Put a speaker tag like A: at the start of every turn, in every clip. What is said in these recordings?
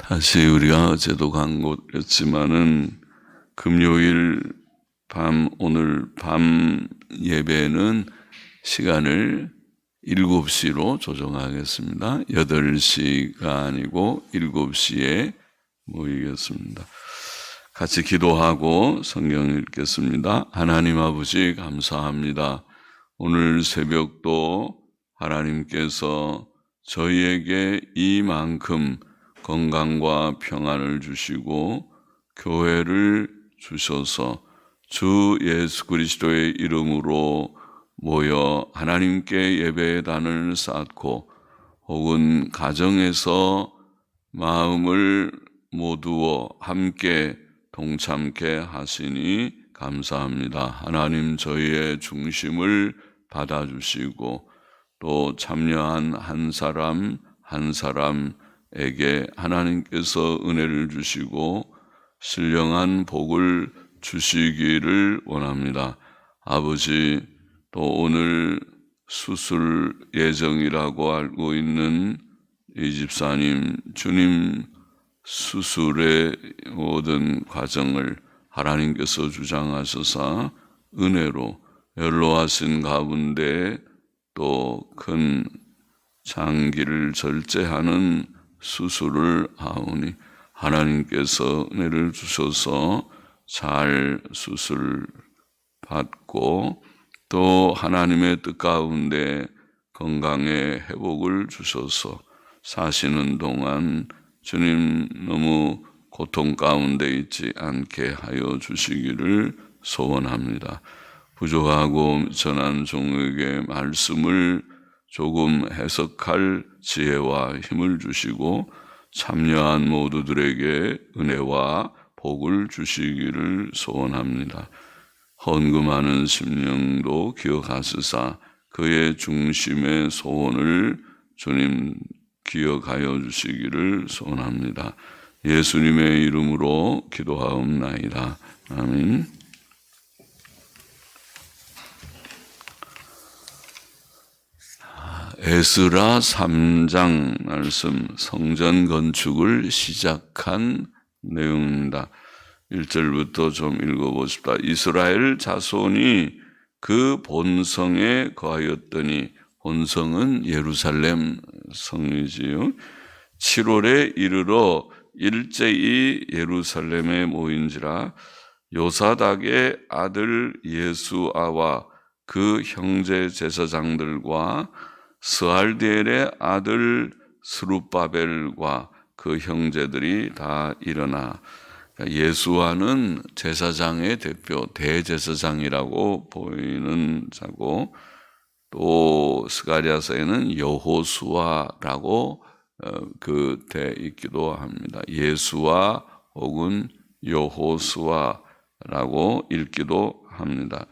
A: 다시 우리가 어제도 간곳이었지만은 금요일 밤, 오늘 밤 예배는 시간을 7시로 조정하겠습니다. 8시가 아니고 7시에 모이겠습니다. 같이 기도하고 성경 읽겠습니다. 하나님 아버지 감사합니다. 오늘 새벽도 하나님께서 저희에게 이만큼 건강과 평안을 주시고 교회를 주셔서 주 예수 그리스도의 이름으로 모여 하나님께 예배의 단을 쌓고 혹은 가정에서 마음을 모두어 함께 동참케 하시니 감사합니다. 하나님 저희의 중심을 받아주시고 또 참여한 한 사람 한 사람에게 하나님께서 은혜를 주시고 신령한 복을 주시기를 원합니다. 아버지, 또 오늘 수술 예정이라고 알고 있는 이 집사님, 주님 수술의 모든 과정을 하나님께서 주장하셔서 은혜로 연로하신 가운데 또 큰 장기를 절제하는 수술을 하오니 하나님께서 은혜를 주셔서 잘 수술 받고 또 하나님의 뜻 가운데 건강의 회복을 주셔서 사시는 동안 주님 너무 고통 가운데 있지 않게 하여 주시기를 소원합니다. 부족하고 전한 종에게 말씀을 조금 해석할 지혜와 힘을 주시고 참여한 모두들에게 은혜와 복을 주시기를 소원합니다. 헌금하는 심령도 기억하시사 그의 중심의 소원을 주님 기억하여 주시기를 소원합니다. 예수님의 이름으로 기도하옵나이다. 아멘. 에스라 3장 말씀, 성전 건축을 시작한 내용입니다. 1절부터 좀 읽어보십시다. 이스라엘 자손이 그 본성에 거하였더니, 본성은 예루살렘 성이지요. 7월에 이르러 일제히 예루살렘에 모인지라 요사닥의 아들 예수아와 그 형제 제사장들과 스알디엘의 아들 스룹바벨과 그 형제들이 다 일어나. 예수아는 제사장의 대표, 대제사장이라고 보이는 자고, 또 스가랴서에는 여호수아라고 돼 있기도 합니다. 예수아 혹은 여호수아라고 읽기도 합니다.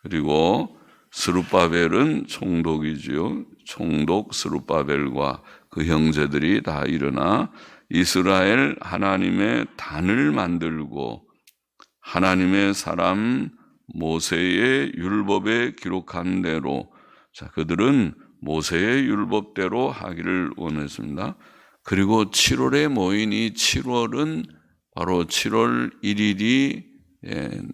A: 그리고 스룹바벨은 총독이지요. 총독 스룹바벨과 그 형제들이 다 일어나 이스라엘 하나님의 단을 만들고 하나님의 사람 모세의 율법에 기록한 대로, 그들은 모세의 율법대로 하기를 원했습니다. 그리고 7월에 모인 이 7월은 바로 7월 1일이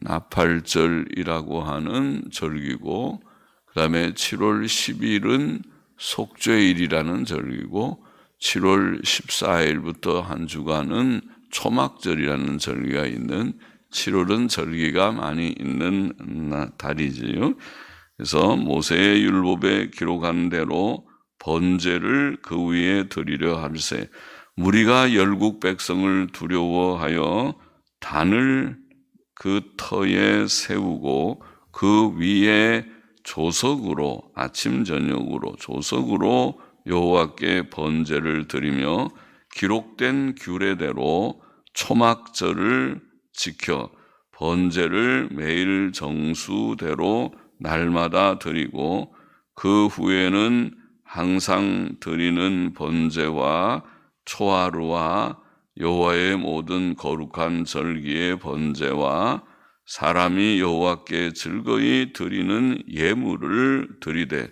A: 나팔절이라고 하는 절기고, 그 다음에 7월 10일은 속죄일이라는 절기고, 7월 14일부터 한 주간은 초막절이라는 절기가 있는, 7월은 절기가 많이 있는 달이지요. 그래서 모세의 율법에 기록한 대로 번제를 그 위에 드리려 할세, 무리가 열국 백성을 두려워하여 단을 그 터에 세우고 그 위에 조석으로, 아침 저녁으로 조석으로 여호와께 번제를 드리며 기록된 규례대로 초막절을 지켜 번제를 매일 정수대로 날마다 드리고, 그 후에는 항상 드리는 번제와 초하루와 여호와의 모든 거룩한 절기의 번제와 사람이 여호와께 즐거이 드리는 예물을 드리되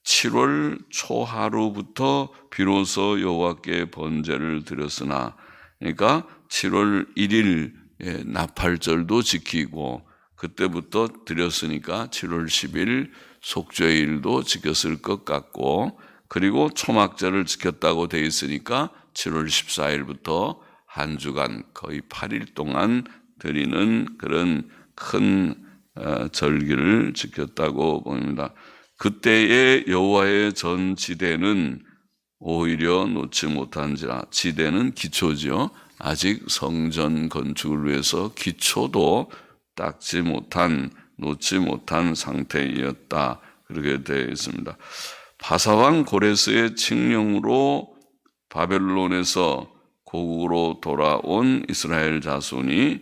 A: 7월 초하루부터 비로소 여호와께 번제를 드렸으나 그러니까 7월 1일 나팔절도 지키고 그때부터 드렸으니까 7월 10일 속죄일도 지켰을 것 같고, 그리고 초막절을 지켰다고 돼 있으니까 7월 14일부터 한 주간 거의 8일 동안 드리는 그런 큰 절기를 지켰다고 봅니다. 그때의 여호와의 전 지대는 오히려 놓지 못한지라. 지대는 기초지요. 아직 성전 건축을 위해서 기초도 놓지 못한 상태였다. 그렇게 되어 있습니다. 바사왕 고레스의 칙령으로 바벨론에서 고국으로 돌아온 이스라엘 자손이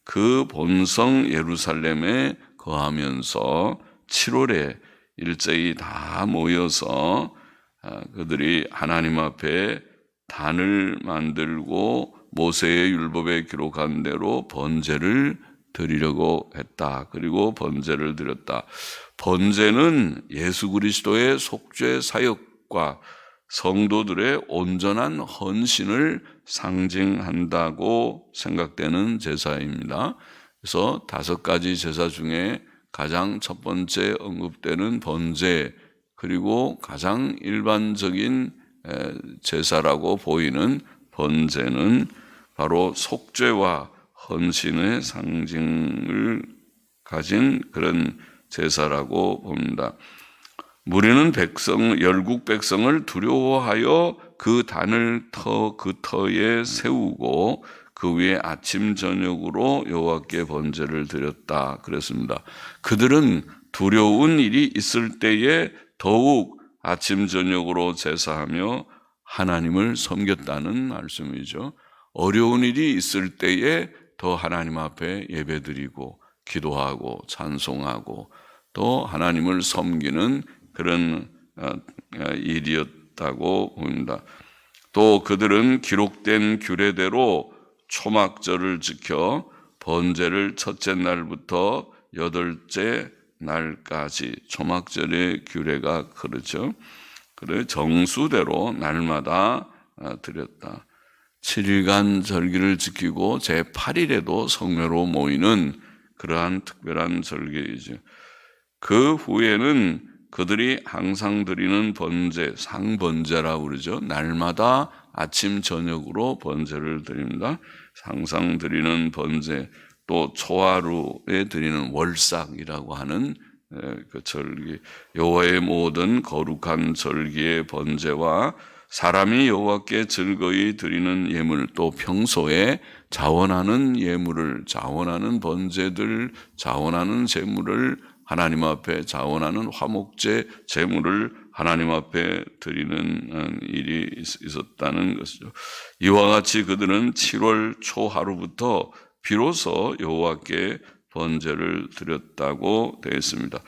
A: 그 본성 예루살렘에 거하면서 7월에 일제히 다 모여서 그들이 하나님 앞에 단을 만들고 모세의 율법에 기록한 대로 번제를 드리려고 했다. 그리고 번제를 드렸다. 번제는 예수 그리스도의 속죄 사역과 성도들의 온전한 헌신을 상징한다고 생각되는 제사입니다. 그래서 5가지 제사 중에 가장 첫 번째 언급되는 번제, 그리고 가장 일반적인 제사라고 보이는 번제는 바로 속죄와 헌신의 상징을 가진 그런 제사라고 봅니다. 무리는 열국 백성을 두려워하여 그 단을 그 터에 세우고 그 위에 아침 저녁으로 여호와께 번제를 드렸다 그랬습니다. 그들은 두려운 일이 있을 때에 더욱 아침 저녁으로 제사하며 하나님을 섬겼다는 말씀이죠. 어려운 일이 있을 때에 더 하나님 앞에 예배드리고 기도하고 찬송하고 또 하나님을 섬기는 그런 일이었다고 봅니다. 또 그들은 기록된 규례대로 초막절을 지켜 번제를 첫째 날부터 8째 날까지, 초막절의 규례가 그렇죠. 그래 정수대로 날마다 드렸다. 7일간 절기를 지키고 제8일에도 성회로 모이는 그러한 특별한 절기이죠. 그 후에는 그들이 항상 드리는 번제, 상번제라고 그러죠. 날마다 아침 저녁으로 번제를 드립니다. 항상 드리는 번제, 또 초하루에 드리는 월삭이라고 하는 그 절기, 여호와의 모든 거룩한 절기의 번제와 사람이 여호와께 즐거이 드리는 예물, 또 평소에 자원하는 예물을, 자원하는 번제들, 자원하는 제물을 하나님 앞에 자원하는 화목제 제물을 하나님 앞에 드리는 일이 있었다는 것이죠. 이와 같이 그들은 7월 초하루부터 비로소 여호와께 번제를 드렸다고 되어 있습니다.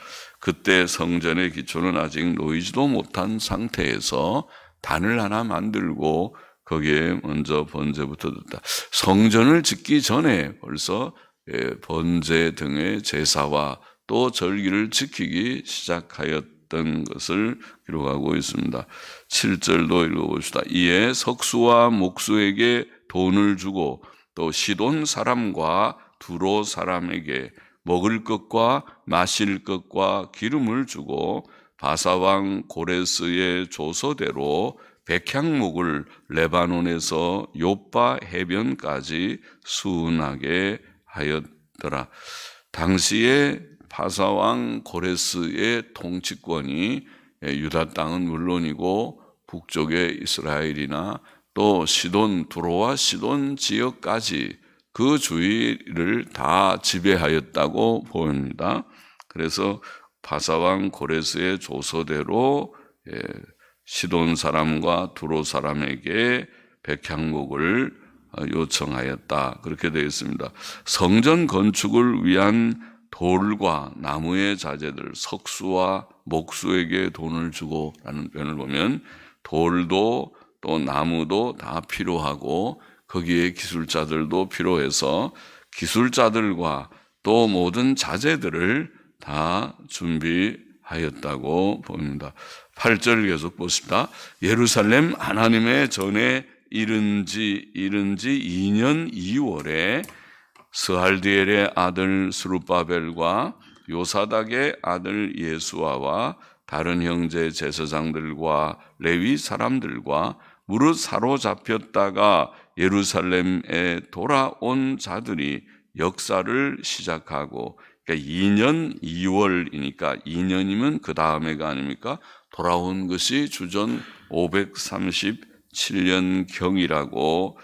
A: 그때 성전의 기초는 아직 놓이지도 못한 상태에서 단을 하나 만들고 거기에 먼저 번제부터 드렸다. 성전을 짓기 전에 벌써 번제 등의 제사와 또 절기를 지키기 시작하였던 것을 기록하고 있습니다. 7절도 읽어봅시다. 이에 석수와 목수에게 돈을 주고 또 시돈 사람과 두로 사람에게 먹을 것과 마실 것과 기름을 주고 바사왕 고레스의 조서대로 백향목을 레바논에서 요빠 해변까지 수운하게 하였더라. 당시에 바사왕 고레스의 통치권이 유다 땅은 물론이고 북쪽의 이스라엘이나 또 시돈, 두로와 시돈 지역까지 그 주위를 다 지배하였다고 보입니다. 그래서 바사왕 고레스의 조서대로 시돈 사람과 두로 사람에게 백향목을 요청하였다. 그렇게 되어 있습니다. 성전 건축을 위한 돌과 나무의 자재들, 석수와 목수에게 돈을 주고 라는 표현을 보면 돌도 또 나무도 다 필요하고 거기에 기술자들도 필요해서 기술자들과 또 모든 자재들을 다 준비하였다고 봅니다. 8절 계속 보십니다. 예루살렘 하나님의 전에 이른 지 2년 2월에 스알디엘의 아들 스룹바벨과 요사닥의 아들 예수아와 다른 형제 제사장들과 레위 사람들과 무릇 사로잡혔다가 예루살렘에 돌아온 자들이 역사를 시작하고, 그러니까 2년 2월이니까 2년이면 그 다음해가 아닙니까? 돌아온 것이 주전 537년경이라고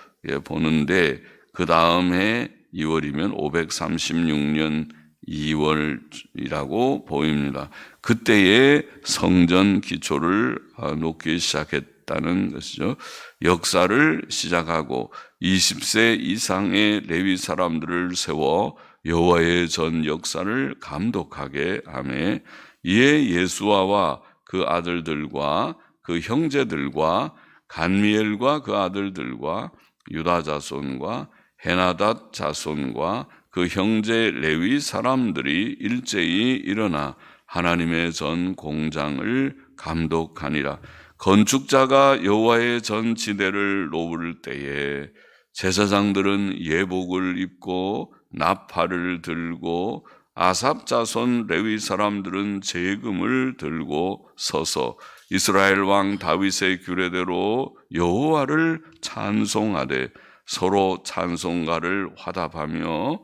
A: 보는데, 그 다음해 2월이면 536년 2월이라고 보입니다. 그때에 성전 기초를 놓기 시작했다는 것이죠. 역사를 시작하고 20세 이상의 레위 사람들을 세워 여호와의 전 역사를 감독하게 하며, 이에 예수아와 그 아들들과 그 형제들과 간미엘과 그 아들들과 유다 자손과 헤나닷 자손과 그 형제 레위 사람들이 일제히 일어나 하나님의 전 공장을 감독하니라. 건축자가 여호와의 전 지대를 놓을 때에 제사장들은 예복을 입고 나팔을 들고 아삽 자손 레위 사람들은 제금을 들고 서서 이스라엘 왕 다윗의 규례대로 여호와를 찬송하되 서로 찬송가를 화답하며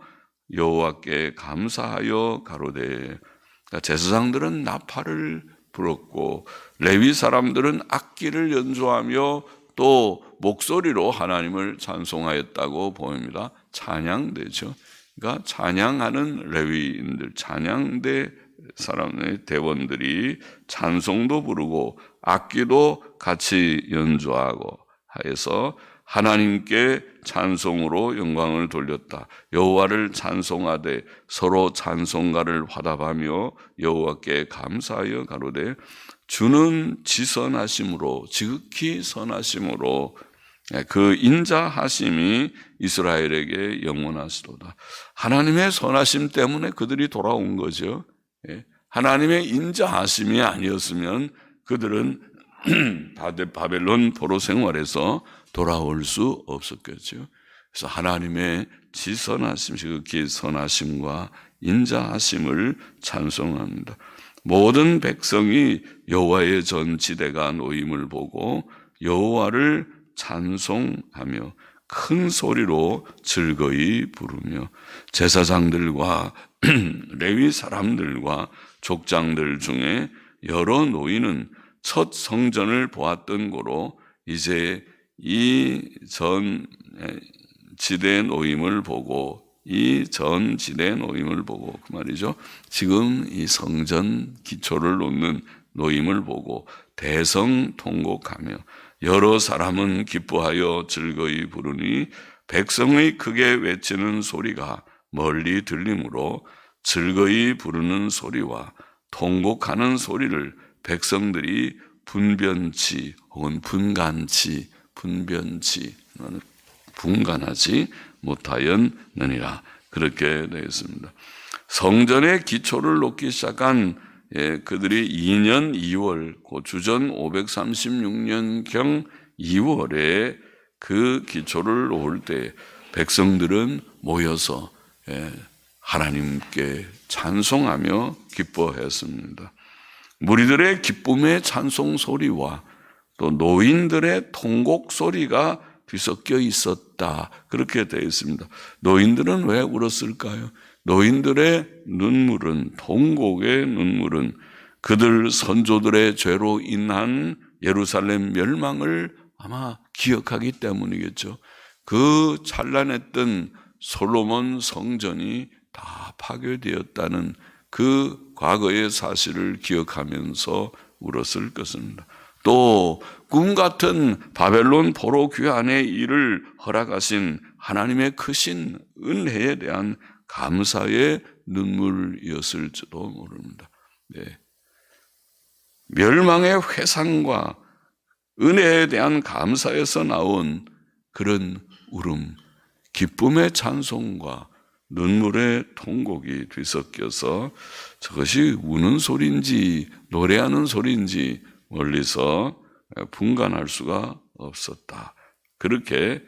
A: 여호와께 감사하여 가로되. 그러니까 제사장들은 나팔을 불었고 레위 사람들은 악기를 연주하며 또 목소리로 하나님을 찬송하였다고 보입니다. 찬양대죠. 그러니까 찬양하는 레위인들, 찬양대 사람의 대원들이 찬송도 부르고 악기도 같이 연주하고 하여서 하나님께 찬송으로 영광을 돌렸다. 여호와를 찬송하되 서로 찬송가를 화답하며 여호와께 감사하여 가로되 주는 지선하심으로, 지극히 선하심으로 그 인자하심이 이스라엘에게 영원하시도다. 하나님의 선하심 때문에 그들이 돌아온 거죠. 하나님의 인자하심이 아니었으면 그들은 바벨론 포로 생활에서 돌아올 수 없었겠죠. 그래서 하나님의 지선하심, 지극히 선하심과 인자하심을 찬송합니다. 모든 백성이 여호와의 전 지대가 놓임을 보고 여호와를 찬송하며 큰 소리로 즐거이 부르며 제사장들과 레위 사람들과 족장들 중에 여러 노인은 첫 성전을 보았던 고로 이제 이 전 지대 노임을 보고 그 말이죠. 지금 이 성전 기초를 놓는 노임을 보고 대성통곡하며 여러 사람은 기뻐하여 즐거이 부르니 백성의 크게 외치는 소리가 멀리 들리므로 즐거이 부르는 소리와 통곡하는 소리를 백성들이 분간하지 못하였느니라. 그렇게 되어 있습니다. 성전의 기초를 놓기 시작한 그들이 2년 2월, 주전 536년경 2월에 그 기초를 놓을 때 백성들은 모여서 하나님께 찬송하며 기뻐했습니다. 무리들의 기쁨의 찬송 소리와 또 노인들의 통곡 소리가 뒤섞여 있었다. 그렇게 되어 있습니다. 노인들은 왜 울었을까요? 노인들의 눈물은, 통곡의 눈물은 그들 선조들의 죄로 인한 예루살렘 멸망을 아마 기억하기 때문이겠죠. 그 찬란했던 솔로몬 성전이 다 파괴되었다는 그 과거의 사실을 기억하면서 울었을 것입니다. 또 꿈 같은 바벨론 포로 귀환의 일을 허락하신 하나님의 크신 은혜에 대한 감사의 눈물이었을지도 모릅니다. 멸망의 회상과 은혜에 대한 감사에서 나온 그런 울음, 기쁨의 찬송과 눈물의 통곡이 뒤섞여서 저것이 우는 소리인지 노래하는 소리인지 멀리서 분간할 수가 없었다. 그렇게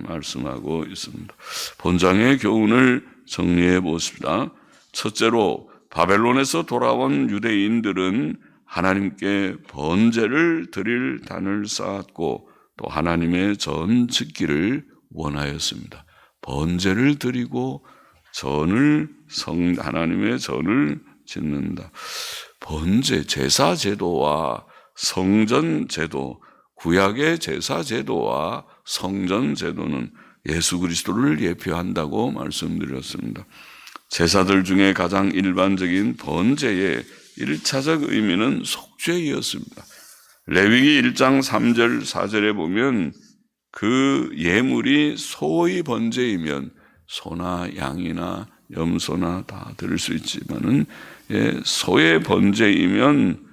A: 말씀하고 있습니다. 본장의 교훈을 정리해 보십니다. 첫째로 바벨론에서 돌아온 유대인들은 하나님께 번제를 드릴 단을 쌓았고 또 하나님의 전 짓기를 원하였습니다. 번제를 드리고 하나님의 전을 짓는다. 번제, 제사 제도와 성전 제도, 구약의 제사 제도와 성전 제도는 예수 그리스도를 예표한다고 말씀드렸습니다. 제사들 중에 가장 일반적인 번제의 1차적 의미는 속죄였습니다. 레위기 1장 3절 4절에 보면 그 예물이 소의 번제이면 소나 양이나 염소나 다 드릴 수 있지만은 소의 번제이면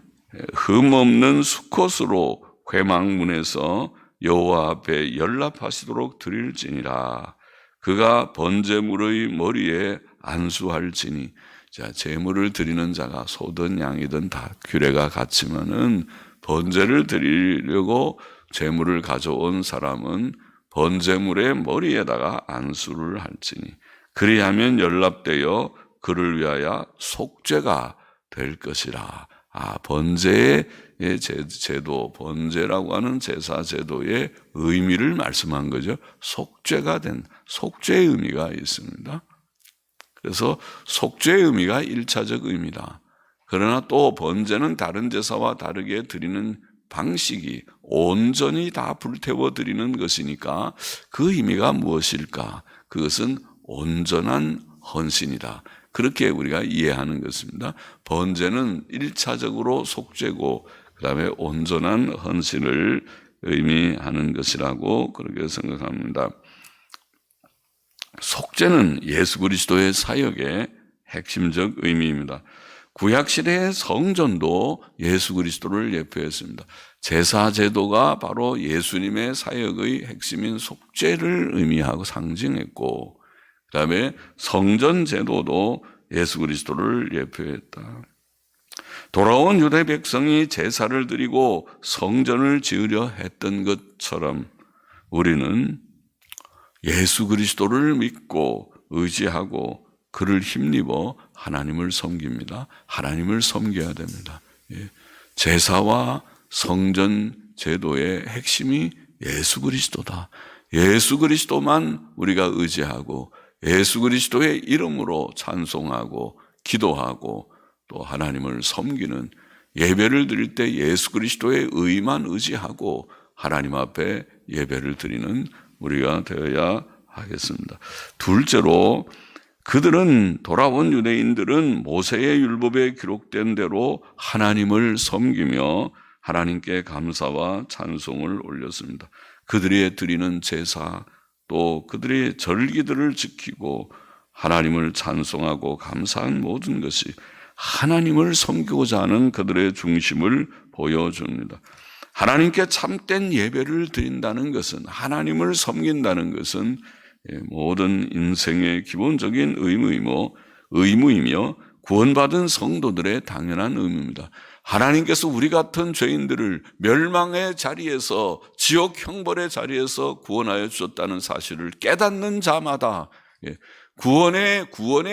A: 흠없는 수컷으로 회막문에서 여호와 앞에 연락하시도록 드릴지니라. 그가 번제물의 머리에 안수할지니. 자, 제물을 드리는 자가 소든 양이든 다 규례가 같지만은 번제를 드리려고 제물을 가져온 사람은 번제물의 머리에다가 안수를 할지니 그리하면 연락되어 그를 위하여 속죄가 될 것이라. 번제의 제도, 번제라고 하는 제사 제도의 의미를 말씀한 거죠. 속죄가 된, 속죄의 의미가 있습니다. 그래서 속죄의 의미가 1차적 의미다. 그러나 또 번제는 다른 제사와 다르게 드리는 방식이 온전히 다 불태워 드리는 것이니까 그 의미가 무엇일까? 그것은 온전한 헌신이다. 그렇게 우리가 이해하는 것입니다. 번제는 1차적으로 속죄고 그 다음에 온전한 헌신을 의미하는 것이라고 그렇게 생각합니다. 속죄는 예수 그리스도의 사역의 핵심적 의미입니다. 구약시대의 성전도 예수 그리스도를 예표했습니다. 제사 제도가 바로 예수님의 사역의 핵심인 속죄를 의미하고 상징했고 그 다음에 성전 제도도 예수 그리스도를 예표했다. 돌아온 유대 백성이 제사를 드리고 성전을 지으려 했던 것처럼 우리는 예수 그리스도를 믿고 의지하고 그를 힘입어 하나님을 섬깁니다. 하나님을 섬겨야 됩니다. 제사와 성전 제도의 핵심이 예수 그리스도다. 예수 그리스도만 우리가 의지하고 예수 그리스도의 이름으로 찬송하고 기도하고 또 하나님을 섬기는 예배를 드릴 때 예수 그리스도의 의만 의지하고 하나님 앞에 예배를 드리는 우리가 되어야 하겠습니다. 둘째로 그들은 돌아온 유대인들은 모세의 율법에 기록된 대로 하나님을 섬기며 하나님께 감사와 찬송을 올렸습니다. 그들이 드리는 제사 또 그들의 절기들을 지키고 하나님을 찬송하고 감사한 모든 것이 하나님을 섬기고자 하는 그들의 중심을 보여줍니다. 하나님께 참된 예배를 드린다는 것은 하나님을 섬긴다는 것은 모든 인생의 기본적인 의무이며 구원받은 성도들의 당연한 의무입니다. 하나님께서 우리 같은 죄인들을 멸망의 자리에서 지옥 형벌의 자리에서 구원하여 주셨다는 사실을 깨닫는 자마다 구원의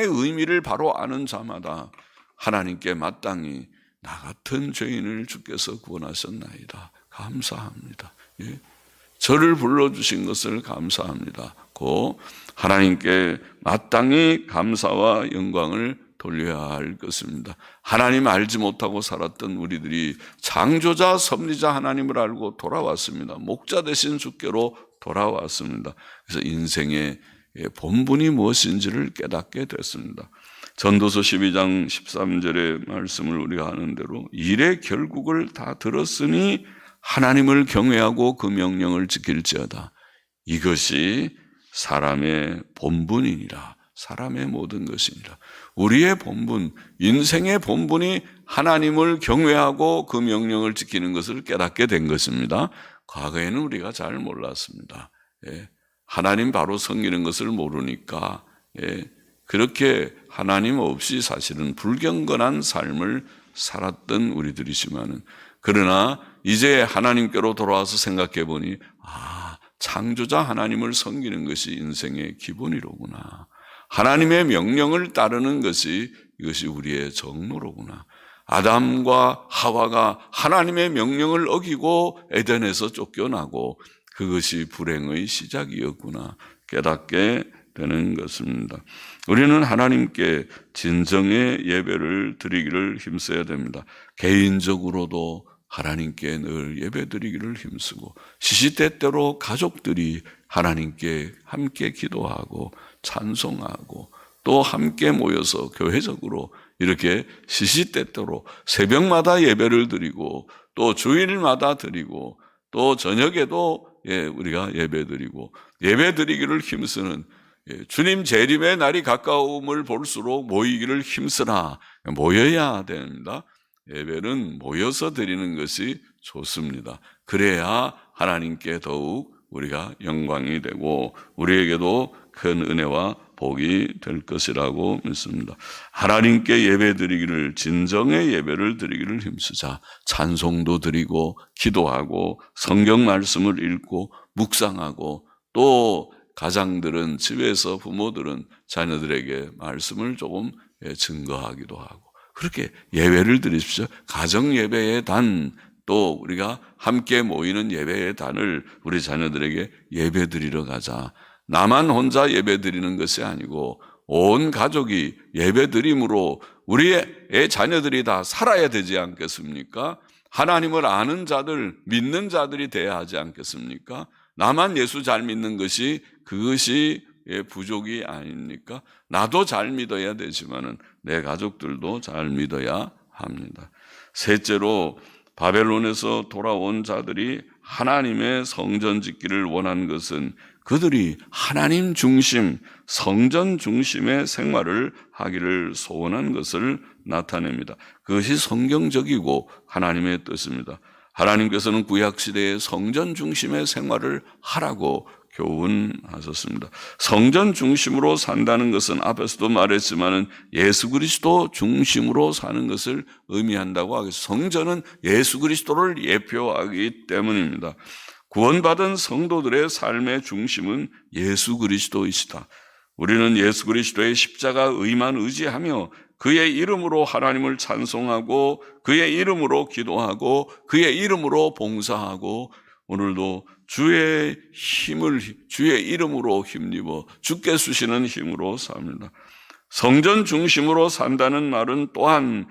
A: 의미를 바로 아는 자마다 하나님께 마땅히 나 같은 죄인을 주께서 구원하셨나이다. 감사합니다. 저를 불러주신 것을 감사합니다. 고 하나님께 마땅히 감사와 영광을 돌려야 할 것입니다. 하나님 알지 못하고 살았던 우리들이 창조자 섭리자 하나님을 알고 돌아왔습니다. 목자 되신 주께로 돌아왔습니다. 그래서 인생의 본분이 무엇인지를 깨닫게 됐습니다. 전도서 12장 13절의 말씀을 우리가 하는 대로 일의 결국을 다 들었으니 하나님을 경외하고 그 명령을 지킬지어다. 이것이 사람의 본분이니라. 사람의 모든 것이니라. 우리의 본분, 인생의 본분이 하나님을 경외하고 그 명령을 지키는 것을 깨닫게 된 것입니다. 과거에는 우리가 잘 몰랐습니다. 하나님 바로 섬기는 것을 모르니까 그렇게 하나님 없이 사실은 불경건한 삶을 살았던 우리들이지만은 그러나 이제 하나님께로 돌아와서 생각해 보니 창조자 하나님을 섬기는 것이 인생의 기본이로구나. 하나님의 명령을 따르는 것이 이것이 우리의 정로로구나. 아담과 하와가 하나님의 명령을 어기고 에덴에서 쫓겨나고 그것이 불행의 시작이었구나 깨닫게 되는 것입니다. 우리는 하나님께 진정의 예배를 드리기를 힘써야 됩니다. 개인적으로도 하나님께 늘 예배드리기를 힘쓰고 시시때때로 가족들이 하나님께 함께 기도하고 찬송하고 또 함께 모여서 교회적으로 이렇게 시시때때로 새벽마다 예배를 드리고 또 주일마다 드리고 또 저녁에도 우리가 예배드리고 예배드리기를 힘쓰는 주님 재림의 날이 가까움을 볼수록 모이기를 힘쓰라. 모여야 됩니다. 예배는 모여서 드리는 것이 좋습니다. 그래야 하나님께 더욱 우리가 영광이 되고 우리에게도 큰 은혜와 복이 될 것이라고 믿습니다. 하나님께 예배드리기를 진정의 예배를 드리기를 힘쓰자. 찬송도 드리고 기도하고 성경 말씀을 읽고 묵상하고 또 가장들은 집에서 부모들은 자녀들에게 말씀을 조금 증거하기도 하고 그렇게 예배를 드리십시오. 가정 예배의 단 또 우리가 함께 모이는 예배의 단을 우리 자녀들에게 예배 드리러 가자. 나만 혼자 예배 드리는 것이 아니고 온 가족이 예배 드림으로 우리의 자녀들이 다 살아야 되지 않겠습니까? 하나님을 아는 자들, 믿는 자들이 돼야 하지 않겠습니까? 나만 예수 잘 믿는 것이 그것이 부족이 아닙니까? 나도 잘 믿어야 되지만은 내 가족들도 잘 믿어야 합니다. 셋째로 바벨론에서 돌아온 자들이 하나님의 성전 짓기를 원한 것은 그들이 하나님 중심, 성전 중심의 생활을 하기를 소원한 것을 나타냅니다. 그것이 성경적이고 하나님의 뜻입니다. 하나님께서는 구약시대에 성전 중심의 생활을 하라고 교훈하셨습니다. 성전 중심으로 산다는 것은 앞에서도 말했지만은 예수 그리스도 중심으로 사는 것을 의미한다고 하겠습니다. 성전은 예수 그리스도를 예표하기 때문입니다. 구원받은 성도들의 삶의 중심은 예수 그리스도이시다. 우리는 예수 그리스도의 십자가 의만 의지하며 그의 이름으로 하나님을 찬송하고 그의 이름으로 기도하고 그의 이름으로 봉사하고 오늘도 주의 이름으로 힘입어 주께 주시는 힘으로 삽니다. 성전 중심으로 산다는 말은 또한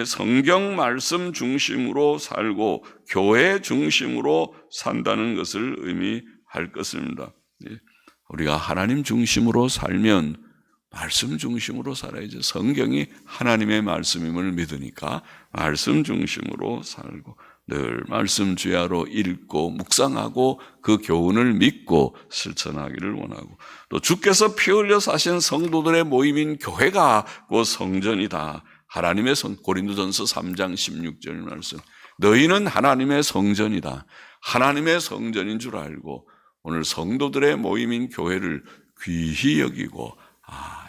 A: 성경 말씀 중심으로 살고 교회 중심으로 산다는 것을 의미할 것입니다. 우리가 하나님 중심으로 살면 말씀 중심으로 살아야죠. 성경이 하나님의 말씀임을 믿으니까 말씀 중심으로 살고 늘 말씀 주야로 읽고 묵상하고 그 교훈을 믿고 실천하기를 원하고 또 주께서 피 흘려 사신 성도들의 모임인 교회가 곧 성전이다. 하나님의 고린도전서 3장 16절 말씀. 너희는 하나님의 성전이다. 하나님의 성전인 줄 알고 오늘 성도들의 모임인 교회를 귀히 여기고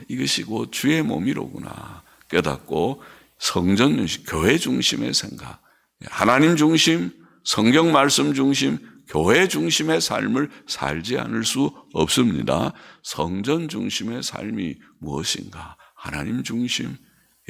A: 이것이 곧 주의 몸이로구나 깨닫고 성전 교회 중심의 생각, 하나님 중심, 성경 말씀 중심, 교회 중심의 삶을 살지 않을 수 없습니다. 성전 중심의 삶이 무엇인가? 하나님 중심,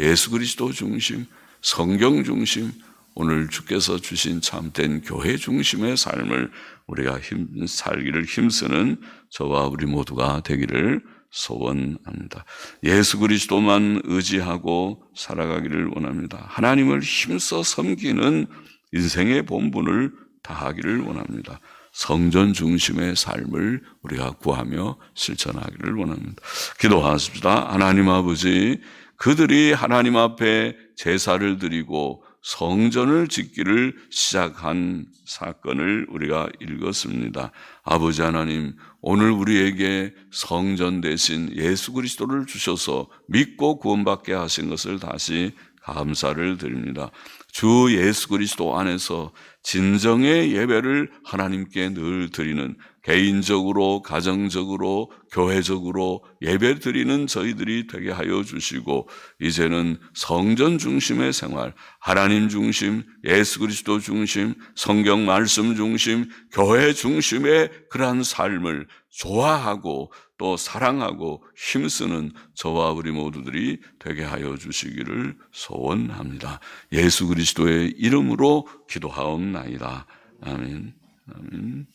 A: 예수 그리스도 중심, 성경 중심, 오늘 주께서 주신 참된 교회 중심의 삶을 우리가 살기를 힘쓰는 저와 우리 모두가 되기를 소원합니다. 예수 그리스도만 의지하고 살아가기를 원합니다. 하나님을 힘써 섬기는 인생의 본분을 다하기를 원합니다. 성전 중심의 삶을 우리가 구하며 실천하기를 원합니다. 기도하십시다. 하나님 아버지, 그들이 하나님 앞에 제사를 드리고 성전을 짓기를 시작한 사건을 우리가 읽었습니다. 아버지 하나님, 오늘 우리에게 성전 대신 예수 그리스도를 주셔서 믿고 구원받게 하신 것을 다시 감사를 드립니다. 주 예수 그리스도 안에서 진정의 예배를 하나님께 늘 드리는, 개인적으로, 가정적으로, 교회적으로 예배 드리는 저희들이 되게 하여 주시고, 이제는 성전 중심의 생활, 하나님 중심, 예수 그리스도 중심, 성경 말씀 중심, 교회 중심의 그러한 삶을 좋아하고 또 사랑하고 힘쓰는 저와 우리 모두들이 되게 하여 주시기를 소원합니다. 예수 그리스도의 이름으로 기도하옵나이다. 아멘. 아멘.